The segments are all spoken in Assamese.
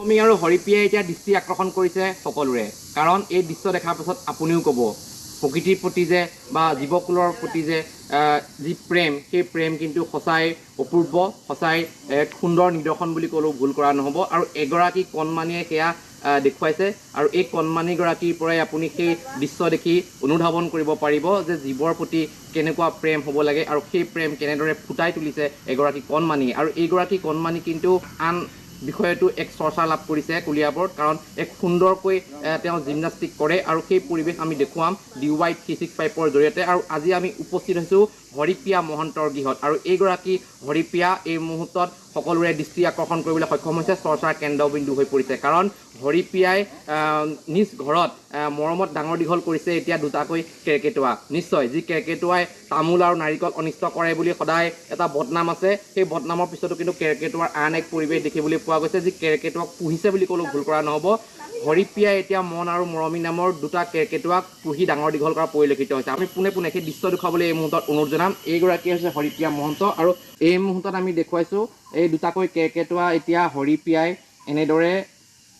আমি আৰু হৰিপ্ৰিয়াই এতিয়া দৃষ্টি আকৰ্ষণ কৰিছে সকলোৰে, কাৰণ এই দৃশ্য দেখাৰ পাছত আপুনিও ক'ব প্ৰকৃতিৰ প্ৰতি যে বা জীৱকুলৰ প্ৰতি যে যি প্ৰেম, সেই প্ৰেম কিন্তু সঁচাই অপূৰ্ব, সঁচাই এক সুন্দৰ নিদৰ্শন বুলি ক'লেও ভুল কৰা নহ'ব। আৰু এগৰাকী কণমানিয়ে সেয়া দেখুৱাইছে, আৰু এই কণমানিগৰাকীৰ পৰাই আপুনি সেই দৃশ্য দেখি অনুধাৱন কৰিব পাৰিব যে জীৱৰ প্ৰতি কেনেকুৱা প্ৰেম হ'ব লাগে আৰু সেই প্ৰেম কেনেদৰে ফুটাই তুলিছে এগৰাকী কণমানিয়ে। আৰু এইগৰাকী কণমানি কিন্তু আন বিষয়টো এক চৰ্চা লাভ কৰিছে কলিয়াবৰত, কাৰণ এক সুন্দৰকৈ তেওঁ জিমনাষ্টিক কৰে আৰু সেই পৰিৱেশ আমি দেখুৱাম DY365ৰ জৰিয়তে। আৰু আজি আমি উপস্থিত হৈছোঁ হৰিপ্ৰিয়া মহন্তৰ গৃহত, আৰু এইগৰাকী হৰিপ্ৰিয়া এই মুহূৰ্তত সকলোৰে দৃষ্টি আকৰ্ষণ কৰিবলৈ সক্ষম হৈছে, চৰ্চাৰ কেন্দ্ৰবিন্দু হৈ পৰিছে। কাৰণ হৰিপ্ৰিয়াই নিজ ঘৰত মৰমত ডাঙৰ দীঘল কৰিছে এতিয়া দুটাকৈ কেৰ্কেটুৱা। নিশ্চয় যি কেৰ্কেটুৱাই তামোল আৰু নাৰিকল অনিষ্ট কৰে বুলি সদায় এটা বদনাম আছে, সেই বদনামৰ পিছতো কিন্তু কেৰ্কেটুৱাৰ আন এক পৰিৱেশ দেখিবলৈ পোৱা গৈছে, যি কেৰ্কেটুৱাক পুহিছে বুলি ক'লেও ভুল কৰা নহ'ব। হৰিপ্ৰিয়াই এতিয়া মন আৰু মৰমী নামৰ দুটা কেৰ্কেটুৱাক পুহি ডাঙৰ দীঘল কৰা পৰিলক্ষিত হৈছে। আমি পোনে পোনে সেই দৃশ্য দেখুৱাবলৈ এই মুহূৰ্তত অনুৰোধ জনাম। এইগৰাকী হৈছে হৰিপ্ৰিয়া মহন্ত, আৰু এই মুহূৰ্তত আমি দেখুৱাইছোঁ এই দুটাকৈ কেৰ্কেটুৱা এতিয়া হৰিপ্ৰিয়াই এনেদৰে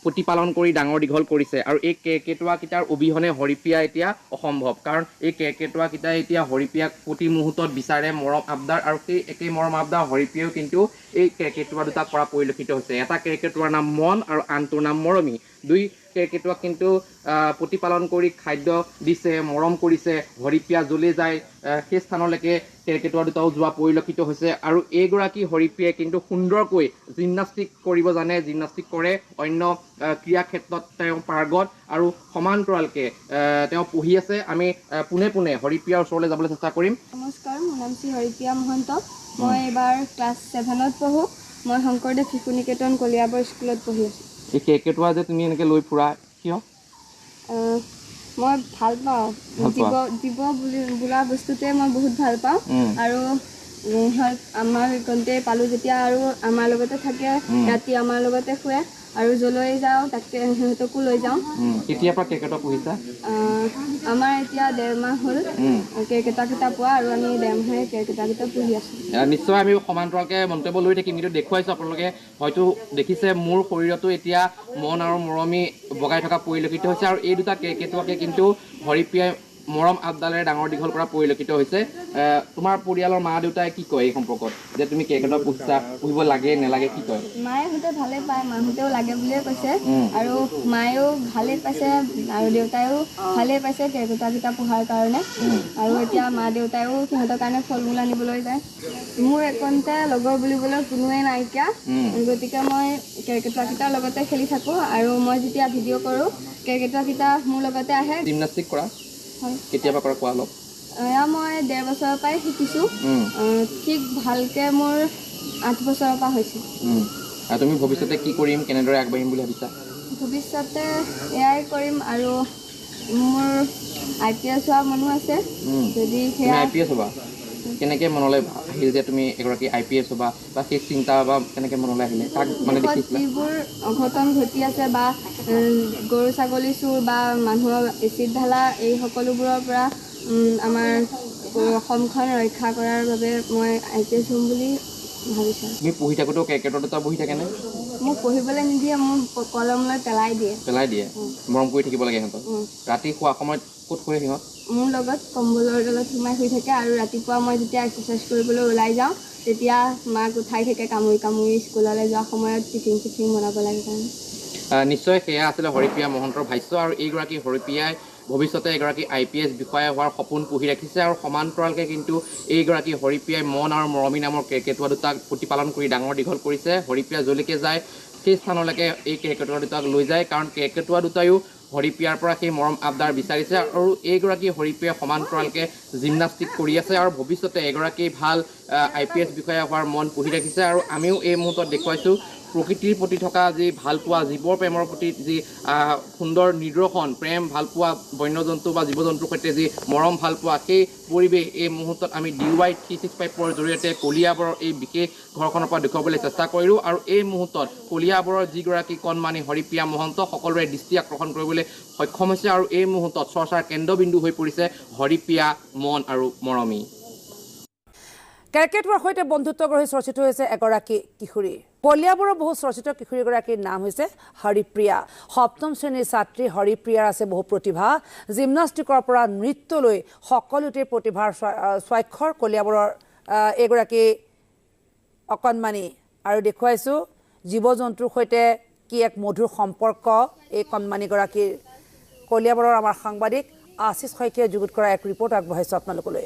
প্ৰতিপালন কৰি ডাঙৰ দীঘল কৰিছে। আৰু এই কেৰ্কেটুৱাকেইটাৰ অবিহনে হৰিপ্ৰিয়া এতিয়া অসম্ভৱ, কাৰণ এই কেৰ্কেটুৱাকেইটাই এতিয়া হৰিপ্ৰিয়াক প্ৰতি মুহূৰ্তত বিচাৰে মৰম আবদাৰ, আৰু সেই একেই মৰম আবদাৰ হৰিপ্ৰিয়াও কিন্তু এই কেৰ্কেটুৱা দুটা কৰা পৰিলক্ষিত হৈছে। এটা কেৰ্কেটুৱাৰ নাম মন আৰু আনটোৰ নাম মৰমী। দুই কেৰ্কেটুৱাক কিন্তু প্ৰতিপালন কৰি খাদ্য দিছে, মৰম কৰিছে। হৰিপ্ৰিয়া য'লৈ যায় সেই স্থানলৈকে কেৰ্কেটুৱা দুটাও যোৱা পৰিলক্ষিত হৈছে। আৰু এইগৰাকী হৰিপ্ৰিয়াই কিন্তু সুন্দৰকৈ জিমনাষ্টিক কৰিব জানে, জিমনাষ্টিক কৰে, অন্য ক্ৰীড়া ক্ষেত্ৰত তেওঁ পাৰ্গত, আৰু সমান্তৰালকৈ তেওঁ পঢ়ি আছে। আমি পোনে পোনে হৰিপ্ৰিয়াৰ ওচৰলৈ যাবলৈ চেষ্টা কৰিম। নমস্কাৰ, মোৰ নাম শ্ৰী হৰিপ্ৰিয়া মহন্ত। মই এইবাৰ ক্লাছ 7ত পঢ়োঁ। মই শংকৰদেৱ শিশু নিকেতন কলিয়াবৰ স্কুলত পঢ়ি আছোঁ। এই কেৰ্কেটুৱা যে তুমি এনেকৈ লৈ ফুৰা, কিয়? মই ভাল পাওঁ, জীৱ বোলা বস্তুটোৱে মই বহুত ভাল পাওঁ। আৰু আমাৰ কণতে পালোঁ যেতিয়া আৰু আমাৰ লগতে থাকে, ৰাতি আমাৰ লগতে শুৱে, আৰু য'লৈ যাওঁ তাকে সিহঁতকো লৈ যাওঁ। কেতিয়াৰ পৰা কেৰ্কেটুৱা পুহিছা? আমাৰ এতিয়া 1.5 মাহ হ'ল কেৰ্কেটুৱাকেইটা পোৱা, আৰু আমি 1.5 মাহে কেৰ্কেটুৱাকেইটা পুহি আছোঁ। নিশ্চয় আমি সমান্তৰালকৈ মন্তব্য লৈ থাকিম, কিন্তু দেখুৱাইছোঁ আপোনালোকে হয়তো দেখিছে মোৰ শৰীৰতো এতিয়া মন আৰু মৰমী বগাই থকা পৰিলক্ষিত হৈছে। আৰু এই দুটা কেৰ্কেটুৱাকে কিন্তু হৰিপ্ৰিয়াই মৰম আবদালেৰে ডাঙৰ দীঘল কৰা পৰিলক্ষিত হৈছে। তোমাৰ পৰিয়ালৰ মা দেউতাই কি কয় এই সম্পৰ্কত, যে তুমি কেৰ্কেটুৱা পুহিব লাগে নেলাগে, কি কয়? মায়েহঁতে ভালেই পায়, মাহঁতেও লাগে বুলিয়ে কৈছে, আৰু মায়েও ভালেই পাইছে আৰু দেউতায়েও ভালেই পাইছে কেৰ্কেটুৱাকেইটা পোহাৰ কাৰণে। আৰু এতিয়া মা দেউতায়েও সিহঁতৰ কাৰণে ফল মূল আনিবলৈ যায়। মোৰ একোতে লগৰ বুলিবলৈ কোনোৱে নাইকিয়া, গতিকে মই কেৰ্কেটুৱাকেইটাৰ লগতে খেলি থাকোঁ। আৰু মই যেতিয়া ভিডিঅ' কৰোঁ কেৰ্কেটুৱাকেইটা মোৰ লগতে আহে। জিমনাষ্টিক কৰা? হয়। কেতিয়াবা কৰা, কোৱা অলপ। এয়া মই 1.5 বছৰৰ পৰাই শিকিছোঁ। ঠিক ভালকৈ মোৰ 8 বছৰৰ পৰা হৈছে। আৰু তুমি ভৱিষ্যতে কি কৰিম, কেনেদৰে আগবাঢ়িম বুলি ভাবিছা? ভৱিষ্যতে এয়াই কৰিম, আৰু মোৰ IPS হোৱা মনো আছে। যদি সেয়া IPS হ'বা, কেনেকৈ মনলৈ আহিল যে তুমি এগৰাকী IPS হ'বা, বা সেই চিন্তা বা কেনেকৈ মনলৈ আহিলে, কাক মানে দেখিছিলা? যিবোৰ অঘটন ঘটি আছে, বা গৰু ছাগলী চোৰ বা মানুহৰ এচিড ঢালা, এই সকলোবোৰৰ পৰা আমাৰ অসমখন ৰক্ষা কৰাৰ বাবে মই IPS হ'ম বুলি ভাবিছোঁ। তুমি পঢ়ি থাকোঁতেও কেৰ্কেটুৱা দুটা বহি থাকেনে? মোক পঢ়িবলৈ নিদিয়ে, মোৰ কলমলৈ পেলাই দিয়ে। পেলাই দিয়ে? মৰম কৰি থাকিব লাগে সিহঁতক। ৰাতি শোৱা সময়ত ক'ত শুৱে সিহঁত? মোৰ লগত কম্বলৰ তলত সোমাই শুই থাকে, আৰু ৰাতিপুৱা মই যেতিয়া এক্সাৰচাইজ কৰিবলৈ ওলাই যাওঁ তেতিয়া মাক উঠাই থাকে কামুৰি কামুৰি, স্কুললৈ যোৱা সময়ত টিফিন চিফিন বনাব লাগে কাৰণে। নিশ্চয় সেয়া আছিলে হৰিপ্ৰিয়া মহন্তৰ ভাষ্য। আৰু এইগৰাকী হৰিপ্ৰিয়াই ভৱিষ্যতে এগৰাকী IPS বিষয়া হোৱাৰ সপোন পুহি ৰাখিছে, আৰু সমান্তৰালকৈ কিন্তু এইগৰাকী হৰিপ্ৰিয়াই মন আৰু মৰমী নামৰ কেৰ্কেটুৱা দুটাক প্ৰতিপালন কৰি ডাঙৰ দীঘল কৰিছে। হৰিপ্ৰিয়া য'লৈকে যায় সেই স্থানলৈকে এই কেৰ্কেটুৱা দুটাক লৈ যায়, কাৰণ কেৰ্কেটুৱা দুটায়ো হৰিপ্ৰিয়াৰ পৰা সেই মৰম আবদাৰ বিচাৰিছে। আৰু এইগৰাকী হৰিপ্ৰিয়াই সমান্তৰালকৈ জিমনাষ্টিক কৰি আছে, আৰু ভৱিষ্যতে এগৰাকী ভাল IPS বিষয়া হোৱাৰ মন পুহি ৰাখিছে। আৰু আমিও এই মুহূৰ্তত দেখুৱাইছোঁ প্ৰকৃতিৰ প্ৰতি থকা যি ভালপোৱা, জীৱৰ প্ৰেমৰ প্ৰতি যি সুন্দৰ নিদৰ্শন, প্ৰেম ভালপোৱা, বন্যজন্তু বা জীৱ জন্তুৰ সৈতে যি মৰম ভালপোৱা, সেই পৰিৱেশ এই মুহূৰ্তত আমি DY365ৰ জৰিয়তে কলিয়াবৰৰ এই বিশেষ ঘৰখনৰ পৰা দেখুৱাবলৈ চেষ্টা কৰিলোঁ। আৰু এই মুহূৰ্তত কলিয়াবৰৰ যিগৰাকী কণমানি হৰিপ্ৰিয়া মহন্ত সকলোৰে দৃষ্টি আকৰ্ষণ কৰিবলৈ সক্ষম হৈছে, আৰু এই মুহূৰ্তত চৰ্চাৰ কেন্দ্ৰবিন্দু হৈ পৰিছে হৰিপ্ৰিয়া, মন আৰু মৰমী। কেৰ্কেটুৱাৰ সৈতে বন্ধুত্ব গঢ়ি চৰ্চিত হৈছে এগৰাকী কিশোৰী। কলিয়াবৰৰ বহু চৰ্চিত কিশোৰীগৰাকীৰ নাম হৈছে হৰিপ্ৰিয়া। সপ্তম শ্ৰেণীৰ ছাত্ৰী হৰিপ্ৰিয়াৰ আছে বহু প্ৰতিভা। জিমনাষ্টিকৰ পৰা নৃত্যলৈ সকলোতে প্ৰতিভাৰ স্বাক্ষৰ কলিয়াবৰৰ এগৰাকী অকণমানি। আৰু দেখুৱাইছোঁ জীৱ জন্তুৰ সৈতে কি এক মধুৰ সম্পৰ্ক এই কণমানিগৰাকীৰ। কলিয়াবৰৰ আমাৰ সাংবাদিক আশিষ শইকীয়াই যুগুত কৰা এক ৰিপৰ্ট আগবঢ়াইছোঁ আপোনালোকলৈ।